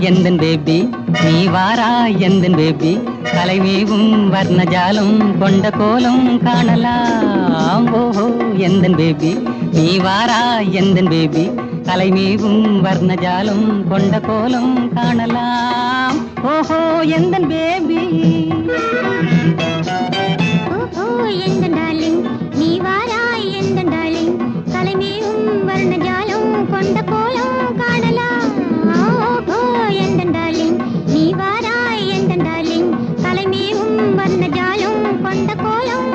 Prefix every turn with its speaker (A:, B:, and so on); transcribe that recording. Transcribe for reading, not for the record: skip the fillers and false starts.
A: எந்தன் பேபி நீ வாரா எந்தன் பேபி கலைமேவும் வர்ணஜாலம் கொண்ட கோலம் காணலாம் ஓஹோ எந்தன் பேபி நீ வாரா எந்தன் பேபி கலைமேவும் வர்ணஜாலம் கொண்ட கோலம் காணலாம் ஓஹோ எந்தன் பேபி
B: ஓஹோ எந்தன் டார்லிங் நீ வாரா எந்தன் டார்லிங் கலைமேவும் வர்ணஜாலம் கொண்ட கோலம் காணலாம் ஓஹோ எந்தன் டார்லிங் நீ வாரா எந்தன் டார்லிங் கலைமேவும் வர்ணஜாலம் கொண்ட கோலம்